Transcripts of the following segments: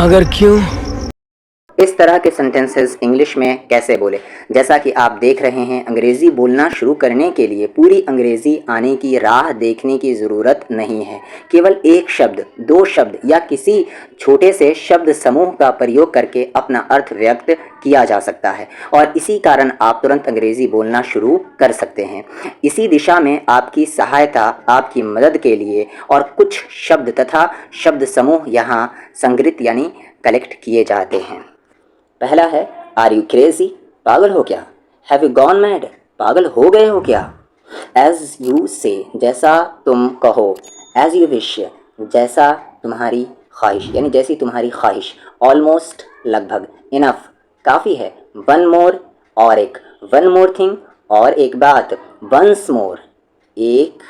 मगर क्यों? इस तरह के सेंटेंसेस इंग्लिश में कैसे बोले। जैसा कि आप देख रहे हैं, अंग्रेज़ी बोलना शुरू करने के लिए पूरी अंग्रेज़ी आने की राह देखने की ज़रूरत नहीं है। केवल एक शब्द, दो शब्द या किसी छोटे से शब्द समूह का प्रयोग करके अपना अर्थ व्यक्त किया जा सकता है और इसी कारण आप तुरंत अंग्रेज़ी बोलना शुरू कर सकते हैं। इसी दिशा में आपकी सहायता, आपकी मदद के लिए और कुछ शब्द तथा शब्द समूह यहाँ संग्रहित यानी कलेक्ट किए जाते हैं। पहला है आर यू क्रेजी, पागल हो क्या। हैव यू गॉन मैड, पागल हो गए हो क्या। एज यू से, जैसा तुम कहो। एज यू विश, जैसा तुम्हारी ख्वाहिश यानी जैसी तुम्हारी ख्वाहिश। ऑलमोस्ट, लगभग। इनफ, काफ़ी है। वन मोर, और एक। वन मोर थिंग, और एक बात। वंस मोर, एक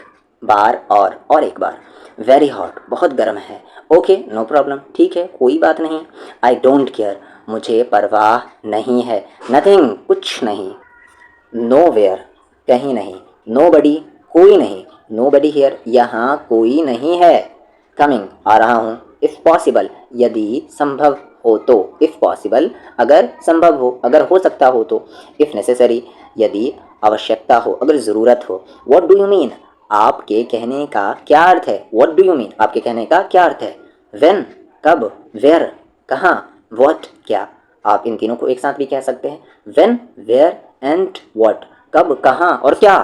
बार और एक बार। वेरी हॉट, बहुत गर्म है। ओके, नो प्रॉब्लम, ठीक है, कोई बात नहीं। आई डोंट केयर, मुझे परवाह नहीं है। नथिंग, कुछ नहीं। नो वेयर, कहीं नहीं। नो बडी, कोई नहीं। नो बडी हियर, यहाँ कोई नहीं है। कमिंग, आ रहा हूँ। इफ़ पॉसिबल, यदि संभव हो तो। इफ़ पॉसिबल, अगर संभव हो, अगर हो सकता हो तो। इफ़ नेसेसरी, यदि आवश्यकता हो, अगर ज़रूरत हो। व्हाट डू यू मीन, आपके कहने का क्या अर्थ है। व्हाट डू यू मीन, आपके कहने का क्या अर्थ है। व्हेन, कब। वेयर, कहाँ। व्हाट, क्या। आप इन तीनों को एक साथ भी कह सकते हैं। व्हेन, वेयर एंड व्हाट, कब, कहाँ और क्या।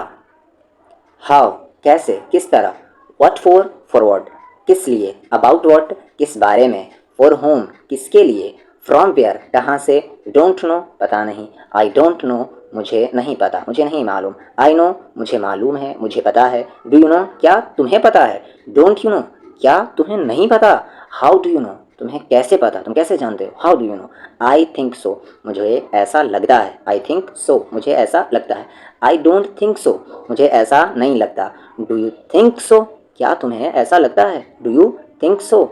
हाउ, कैसे, किस तरह। व्हाट फॉर, फॉरवर्ड, किस लिए। अबाउट व्हाट, किस बारे में। फॉर होम, किसके लिए। फ्रॉम वेयर, कहाँ से। डोंट नो, पता नहीं। आई डोंट नो, मुझे नहीं पता, मुझे नहीं मालूम। आई नो, मुझे मालूम है, मुझे पता है। डू यू नो, क्या तुम्हें पता है। डोंट यू नो, क्या तुम्हें नहीं पता। हाउ डू यू नो, तुम्हें कैसे पता, तुम कैसे जानते हो। How do you know. I think so, मुझे ऐसा लगता है। आई थिंक सो, मुझे ऐसा लगता है। आई डोंट थिंक सो, मुझे ऐसा नहीं लगता। डू यू थिंक सो, क्या तुम्हें ऐसा लगता है। Do you think so.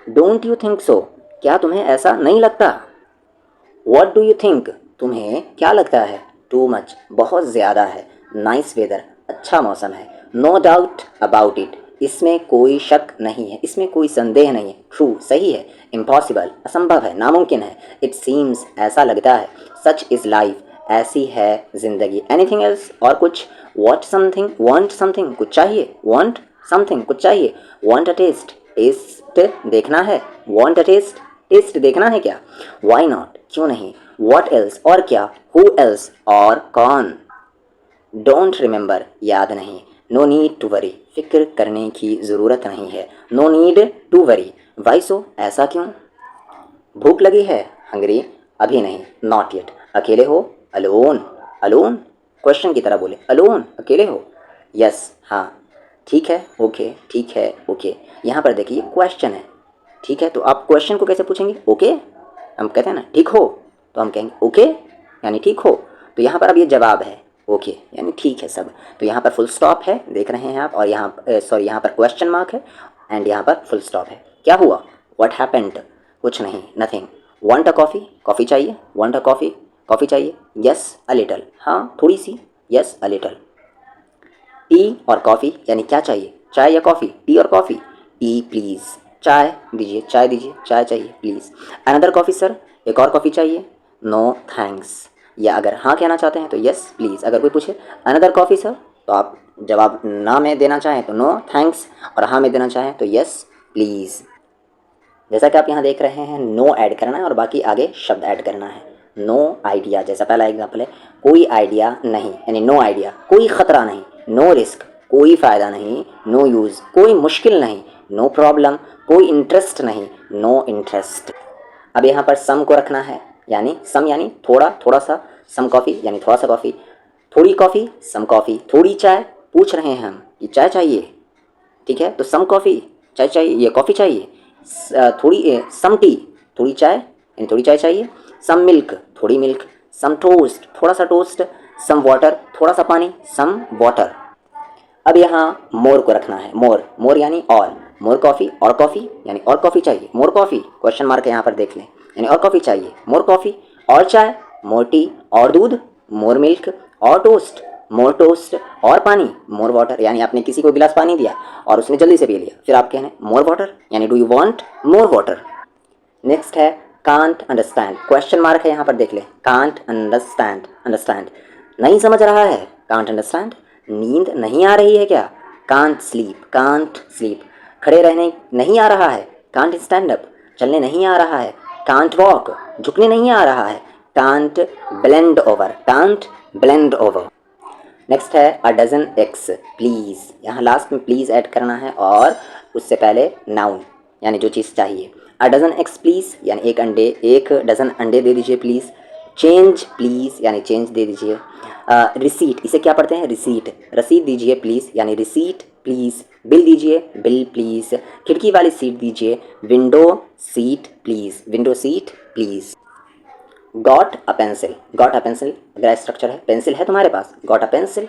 Don't you think so, क्या तुम्हें ऐसा नहीं लगता। वॉट डू यू थिंक, तुम्हें क्या लगता है। टू मच, बहुत ज़्यादा है। नाइस वेदर, अच्छा मौसम है। नो डाउट अबाउट इट, इसमें कोई शक नहीं है, इसमें कोई संदेह नहीं है। ट्रू, सही है। इम्पॉसिबल, असंभव है, नामुमकिन है। इट सीम्स, ऐसा लगता है। सच इज़ लाइफ, ऐसी है ज़िंदगी। एनीथिंग एल्स, और कुछ। वॉट समथिंग, वॉन्ट समथिंग, कुछ चाहिए। वॉन्ट समथिंग, कुछ चाहिए। वॉन्ट अ टेस्ट, टेस्ट देखना है। वॉन्ट अ टेस्ट, टेस्ट देखना है क्या। वाई नॉट, क्यों नहीं। वॉट एल्स, और क्या। हु एल्स, और कौन। डोंट रिमेंबर, याद नहीं। नो नीड टू वरी, फिक्र करने की ज़रूरत नहीं है। No need to worry. Why so, ऐसा क्यों। भूख लगी है। हंगरी, अभी नहीं। Not yet. अकेले हो। अलोन, अलोन, क्वेश्चन की तरह बोले। अलोन, अकेले हो। यस, हाँ। ठीक है, ओके, ठीक है, ओके। यहाँ पर देखिए क्वेश्चन है, ठीक है। तो आप क्वेश्चन को कैसे पूछेंगे। ओके, हम कहते हैं ना ठीक हो, तो हम कहेंगे ओके यानी ठीक हो। तो यहाँ पर अब ये जवाब है, ओके यानी ठीक है सब। तो यहाँ पर फुल स्टॉप है, देख रहे हैं आप, और यहाँ सॉरी यहाँ पर क्वेश्चन मार्क है एंड यहाँ पर फुल स्टॉप है। क्या हुआ। व्हाट हैपेंड, कुछ नहीं, nothing. Want a coffee, coffee चाहिए। वांट अ कॉफ़ी, कॉफ़ी चाहिए। यस अ लिटल, हाँ थोड़ी सी। Yes a little. टी और कॉफ़ी यानी क्या चाहिए, चाय या कॉफ़ी। टी और कॉफ़ी। टी प्लीज़, चाय दीजिए, चाय दीजिए, चाय चाहिए प्लीज़। अनदर कॉफ़ी सर, एक और कॉफ़ी चाहिए। नो थैंक्स, या अगर हाँ कहना चाहते हैं तो यस प्लीज़। अगर कोई पूछे अनदर कॉफ़ी सर, तो आप जवाब ना में देना चाहें तो नो थैंक्स, और हाँ में देना चाहें तो यस प्लीज़। जैसा कि आप यहाँ देख रहे हैं, नो ऐड करना है और बाकी आगे शब्द ऐड करना है। नो आइडिया, जैसा पहला एग्जाम्पल है, कोई आइडिया नहीं यानी नो आइडिया। कोई ख़तरा नहीं, नो रिस्क, कोई फ़ायदा नहीं। नो यूज़, कोई मुश्किल नहीं। नो प्रॉब्लम, कोई इंटरेस्ट नहीं। No interest. अब यहाँ पर सम को रखना है, यानी सम यानी थोड़ा, थोड़ा सा। सम कॉफ़ी यानी थोड़ा सा कॉफ़ी। थोड़ी कॉफ़ी, सम कॉफ़ी। थोड़ी चाय, पूछ रहे हैं हम कि चाय चाहिए, ठीक है। तो सम कॉफ़ी, चाय चाहिए, ये कॉफ़ी चाहिए। थोड़ी सम टी, थोड़ी चाय यानी थोड़ी चाय चाहिए। सम मिल्क, थोड़ी मिल्क। सम टोस्ट, थोड़ा सा टोस्ट। सम वाटर, थोड़ा सा पानी। Some water. अब यहाँ मोर को रखना है, मोर, मोर यानी और। मोर कॉफ़ी, और कॉफ़ी यानी और कॉफ़ी चाहिए। मोर कॉफ़ी, क्वेश्चन मार्क है यहाँ पर देख लें, यानी और कॉफ़ी चाहिए। मोर कॉफ़ी, और चाय। मोर टी, और दूध। मोर मिल्क, और टोस्ट। मोर टोस्ट, और पानी। मोर वाटर, यानी आपने किसी को गिलास पानी दिया और उसने जल्दी से पी लिया, फिर आप कहने मोर वाटर, यानी do you want more water. Next है कांट अंडरस्टैंड, क्वेश्चन मार्क है यहाँ पर, देख ले, कांट अंडरस्टैंड, अंडरस्टैंड नहीं समझ रहा है, कांट अंडरस्टैंड, नींद नहीं आ रही है क्या, कांट स्लीप, कांट स्लीप, खड़े रहने नहीं आ रहा है, कांट स्टैंड अप, चलने नहीं आ रहा है, कांट वॉक, झुकने नहीं आ रहा है, can't blend over, can't blend over. Next है अ डजन एक्स प्लीज़, यहाँ लास्ट में प्लीज़ ऐड करना है और उससे पहले नाउन यानी जो चीज़ चाहिए। अ डजन एक्स प्लीज़ यानी एक डजन अंडे दे दीजिए प्लीज़। चेंज प्लीज़ यानी चेंज दे दीजिए। रिसीट, इसे क्या पढ़ते हैं, रिसीट, रसीद दीजिए प्लीज़ यानी रिसीट प्लीज़। बिल दीजिए, बिल प्लीज़। खिड़की वाली सीट दीजिए, window seat please, window seat please. Got a pencil, got a pencil अगर स्ट्रक्चर है, पेंसिल है तुम्हारे पास, गॉट अ पेंसिल।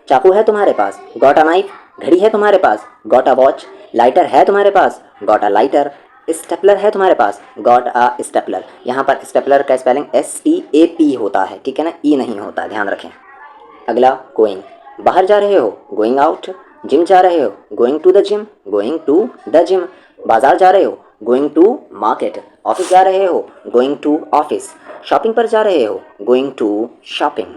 चाकू है तुम्हारे पास, गॉट अ नाइफ। घड़ी है तुम्हारे पास, गॉट अ वॉच। लाइटर है तुम्हारे पास, गॉट अ लाइटर। स्टेपलर है तुम्हारे पास, गॉट अ स्टेपलर। यहाँ पर स्टेपलर का स्पेलिंग STAP होता है, ठीक है ना, ई नहीं होता, ध्यान रखें। अगला गोइंग, बाहर जा रहे हो, गोइंग आउट। जिम जा रहे हो, going to the gym, going to the gym. बाजार जा रहे हो, गोइंग टू मार्केट। ऑफिस जा रहे हो, गोइंग टू ऑफिस। शॉपिंग पर जा रहे हो, गोइंग टू शॉपिंग।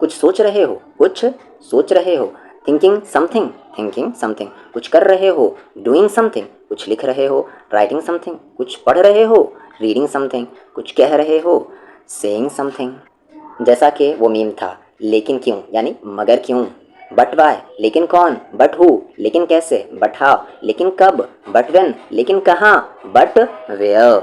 कुछ सोच रहे हो, कुछ सोच रहे हो। Thinking something, thinking something. कुछ कर रहे हो, डूइंग समथिंग। कुछ लिख रहे हो, राइटिंग समथिंग। कुछ पढ़ रहे हो, रीडिंग समथिंग। कुछ कह रहे हो, सेइंग समथिंग। जैसा कि वो मीम था, लेकिन क्यों यानी मगर क्यों। बट वाई, लेकिन कौन। बट हु, लेकिन कैसे। बट हाउ, लेकिन कब। बट वेन, लेकिन कहाँ। बट वेयर,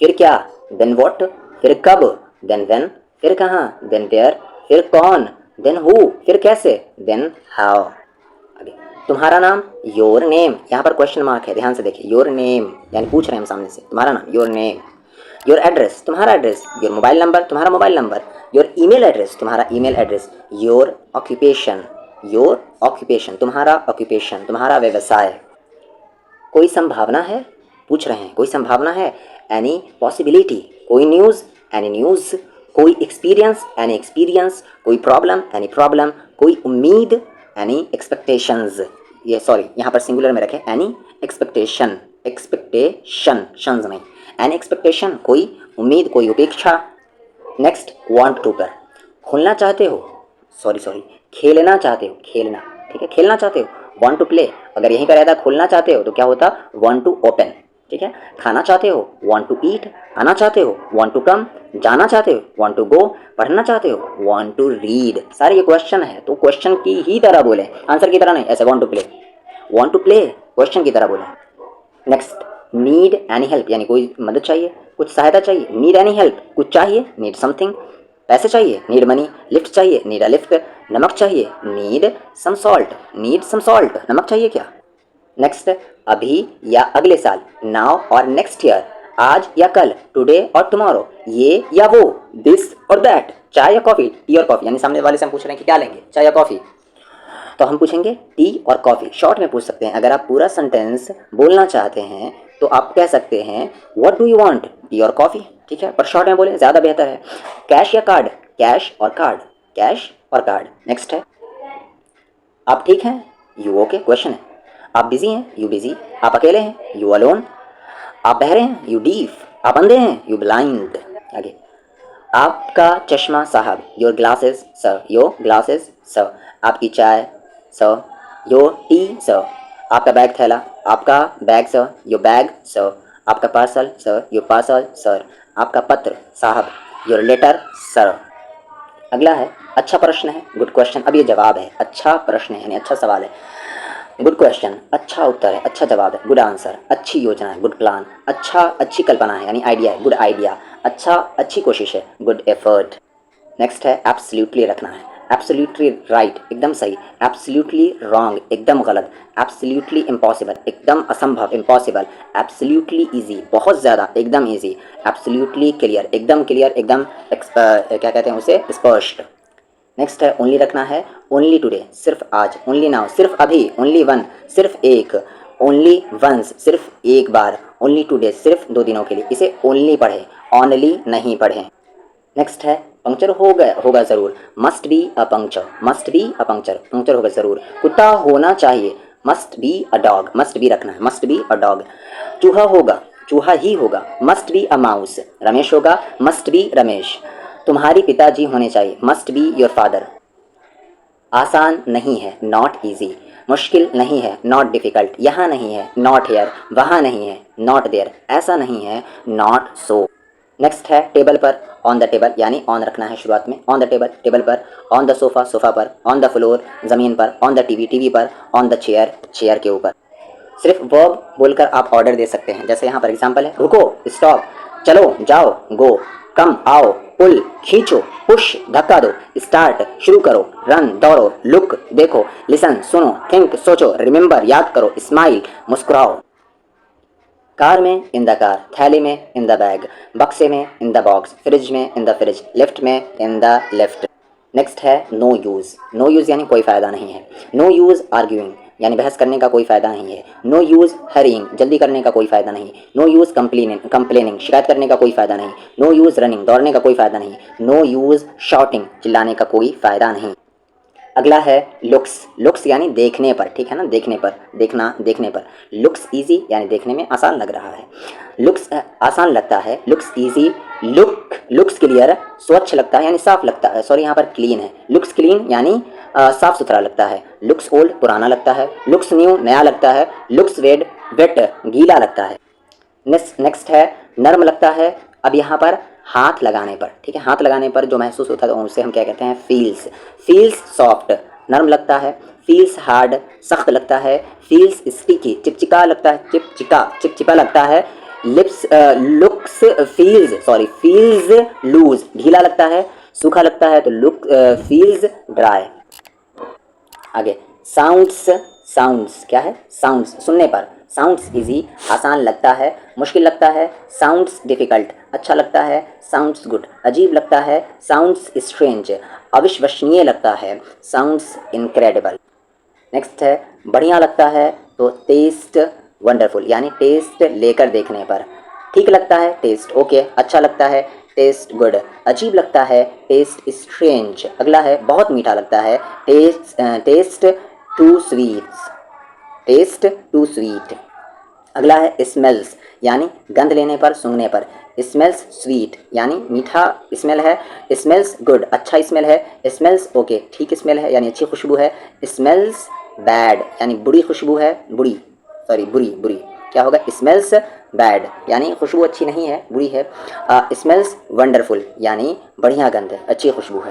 फिर क्या। देन वॉट, फिर कब। देन वेन, फिर कहाँ। देन वेयर, फिर कौन। देन हु, फिर कैसे। Then how. आगे, तुम्हारा नाम, योर नेम, यहाँ पर क्वेश्चन मार्क है, ध्यान से देखिए। योर नेम यानी पूछ रहे हैं हम सामने से, तुम्हारा नाम, योर नेम। योर एड्रेस, तुम्हारा एड्रेस। योर मोबाइल नंबर, तुम्हारा mobile number. Your email address, तुम्हारा email address. Your occupation, your occupation, तुम्हारा ऑक्यूपेशन, तुम्हारा व्यवसाय। कोई संभावना है, पूछ रहे हैं, कोई संभावना है। एनी पॉसिबिलिटी, कोई न्यूज़, एनी न्यूज़। कोई एक्सपीरियंस, एनी एक्सपीरियंस। कोई प्रॉब्लम, एनी प्रॉब्लम। कोई उम्मीद, एनी एक्सपेक्टेशंस। ये सॉरी यहाँ पर सिंगुलर में रखें, एनी एक्सपेक्टेशन, एक्सपेक्टेशन, शंस नहीं। एनी एक्सपेक्टेशन, कोई उम्मीद, कोई अपेक्षा। नेक्स्ट वांट टू पर, खोलना चाहते हो, सॉरी खेलना चाहते हो, खेलना, ठीक है, खेलना चाहते हो। वांट टू प्ले, अगर यहीं पर रहता खोलना चाहते हो तो क्या होता, वांट टू ओपन, ठीक है। खाना चाहते हो, वांट टू ईट। आना चाहते हो, वांट टू कम। जाना चाहते हो, वांट टू गो। पढ़ना चाहते हो, वांट टू रीड। सारे ये क्वेश्चन है तो क्वेश्चन की ही तरह बोले, आंसर की तरह नहीं, ऐसे want to play, want to play question की तरह बोले। नेक्स्ट, नीड एनी हेल्प यानी कोई मदद चाहिए, कुछ सहायता चाहिए। नीड एनी हेल्प, कुछ चाहिए, नीड समथिंग। पैसे चाहिए, नीड मनी। लिफ्ट चाहिए, नीड अ लिफ्ट। नमक चाहिए, need some salt, need some salt, नमक चाहिए क्या। नेक्स्ट, अभी या अगले साल, नाउ और नेक्स्ट ईयर, आज या कल, टुडे और टुमारो, ये या वो, दिस और दैट, चाय या कॉफ़ी, टी और कॉफ़ी, यानी सामने वाले से हम पूछ रहे हैं कि क्या लेंगे, चाय या कॉफ़ी, तो हम पूछेंगे टी और कॉफ़ी। शॉर्ट में पूछ सकते हैं, अगर आप पूरा सेंटेंस बोलना चाहते हैं तो आप कह सकते हैं what do you want, T और कॉफ़ी, ठीक है, पर शॉर्ट में बोले ज़्यादा बेहतर है। कैश या कार्ड, कैश और कार्ड, कैश और कार्ड। नेक्स्ट है, आप ठीक हैं, यू ओके, क्वेश्चन है। आप बिजी हैं, यू बिजी। आप अकेले हैं, यू अलोन। आप बहरे हैं, यू डीफ। आप अंधे हैं, यू ब्लाइंड। आगे, आपका चश्मा साहब, your glasses sir, your glasses sir. आपकी चाय सर, योर टी सर। आपका बैग थैला, आपका bag sir, your bag sir. आपका parcel sir, your parcel sir. आपका पत्र साहब, योर लेटर सर। अगला है, अच्छा प्रश्न है, गुड क्वेश्चन। अब ये जवाब है, अच्छा प्रश्न है यानी अच्छा सवाल है, गुड क्वेश्चन, अच्छा उत्तर है, अच्छा जवाब है, गुड आंसर। अच्छी योजना है, गुड प्लान। अच्छा, अच्छी कल्पना है यानी आइडिया है, गुड आइडिया। अच्छा, अच्छी कोशिश है, गुड एफर्ट। नेक्स्ट है, एब्सोल्युटली रखना है, एब्सोल्युटली राइट, एकदम सही। एब्सोल्युटली रॉन्ग, एकदम गलत। एब्सोल्युटली इम्पॉसिबल, एकदम असंभव, इम्पॉसिबल। एब्सोल्युटली ईजी, बहुत ज़्यादा, एकदम ईजी। एब्सोल्युटली क्लियर, एकदम क्लियर, एकदम क्या कहते हैं उसे, स्पष्ट। नेक्स्ट है, ओनली रखना है, ओनली टुडे, सिर्फ आज। ओनली नाउ, सिर्फ अभी। ओनली वन, सिर्फ एक। ओनली वंस, सिर्फ एक बार। ओनली टुडे, सिर्फ 2 दिनों के लिए। इसे ओनली पढ़ें, ऑनली नहीं पढ़ें। नेक्स्ट है, पंक्चर होगा ज़रूर, must be a puncture, must be a puncture, puncture होगा ज़रूर। कुत्ता होना चाहिए, must be a dog, must be रखना है, मस्ट बी अ डॉग। चूहा होगा, चूहा ही होगा, must be a mouse. Ramesh होगा, मस्ट बी रमेश। तुम्हारी पिताजी होने चाहिए, मस्ट बी योर फादर। आसान नहीं है, नॉट ईजी। मुश्किल नहीं है, नॉट डिफ़िकल्ट। यहाँ नहीं है, नॉट हेयर। वहाँ नहीं है, नॉट देयर। ऐसा नहीं है, नॉट सो। नेक्स्ट है टेबल पर, ऑन द टेबल, यानी ऑन रखना है शुरुआत में। ऑन द टेबल, टेबल पर। ऑन द सोफ़ा, सोफ़ा पर। ऑन द फ्लोर, ज़मीन पर। ऑन द टीवी, टीवी पर। ऑन द चेयर, चेयर के ऊपर। सिर्फ वर्ब बोलकर आप ऑर्डर दे सकते हैं। जैसे यहाँ पर एग्जांपल है, रुको, स्टॉप, चलो, जाओ, गो, कम, आओ, पुल, खींचो, पुश, धक्का दो, स्टार्ट, शुरू करो, रन, दौड़ो, लुक, देखो, लिसन, सुनो, थिंक, सोचो, रिमेंबर, याद करो, स्माइल, मुस्कुराओ। कार में, इन द कार। थैली में, इन द बैग। बक्से में, इन द बॉक्स। फ्रिज में, इन द फ्रिज। लिफ्ट में, इन द लिफ्ट। नेक्स्ट है नो यूज़। नो यूज़ यानी कोई फ़ायदा नहीं है। नो यूज़ आर्ग्यूइंग, यानी बहस करने का कोई फ़ायदा नहीं है। नो यूज़ हरीइंग, जल्दी करने का कोई फ़ायदा नहीं। नो यूज़ कंप्लेनिंग, शिकायत करने का कोई फ़ायदा नहीं। नो यूज़ रनिंग, दौड़ने का कोई फ़ायदा नहीं। नो यूज़ शॉटिंग, चिल्लाने का कोई फ़ायदा नहीं। अगला है लुक्स। लुक्स यानी देखने पर, ठीक है ना, देखने पर, देखना, देखने पर। लुक्स इजी यानी देखने में आसान लग रहा है। लुक्स आसान लगता है, लुक्स इजी। लुक्स क्लियर, स्वच्छ लगता है यानी साफ लगता है। सॉरी, यहाँ पर क्लीन है। लुक्स क्लीन यानी साफ सुथरा लगता है। लुक्स ओल्ड, पुराना लगता है। लुक्स न्यू, नया लगता है। लुक्स रेड, वेट, गीला लगता है। नेक्स्ट है नर्म लगता है। अब यहाँ पर हाथ लगाने पर, ठीक है, हाथ लगाने पर जो महसूस होता है उसे हम क्या कहते हैं, फील्स। फील्स सॉफ्ट, नर्म लगता है। फील्स हार्ड, सख्त लगता है। फील्स स्टिकी, चिपचिपा लगता है, चिपचिपा लगता है। फील्स लूज, ढीला लगता है। सूखा लगता है तो फील्स ड्राई। आगे साउंड्स। साउंड्स क्या है, साउंड्स सुनने पर। साउंड्स इजी, आसान लगता है। मुश्किल लगता है, साउंड्स डिफ़िकल्ट। अच्छा लगता है, साउंड्स गुड। अजीब लगता है, साउंड्स स्ट्रेंज। अविश्वसनीय लगता है, साउंड्स इनक्रेडिबल। नेक्स्ट है बढ़िया लगता है तो टेस्ट वंडरफुल, यानी टेस्ट लेकर देखने पर। ठीक लगता है, टेस्ट ओके। अच्छा लगता है, टेस्ट गुड। अजीब लगता है, टेस्ट स्ट्रेंज। अगला है बहुत मीठा लगता है, taste too sweets, taste too sweet. अगला है स्मेल्स, यानी गंध लेने पर, सूंघने पर। स्मेल्स स्वीट यानी मीठा स्मेल है। स्मेल्स गुड, अच्छा स्मेल है। स्मेल्स ओके, ठीक स्मेल है यानी अच्छी खुशबू है। स्मेल्स बैड यानी बुरी खुशबू है, बुरी क्या होगा, स्मेल्स बैड यानी खुशबू अच्छी नहीं है, बुरी है। स्मेल्स वंडरफुल यानी बढ़िया गंध, अच्छी खुशबू है।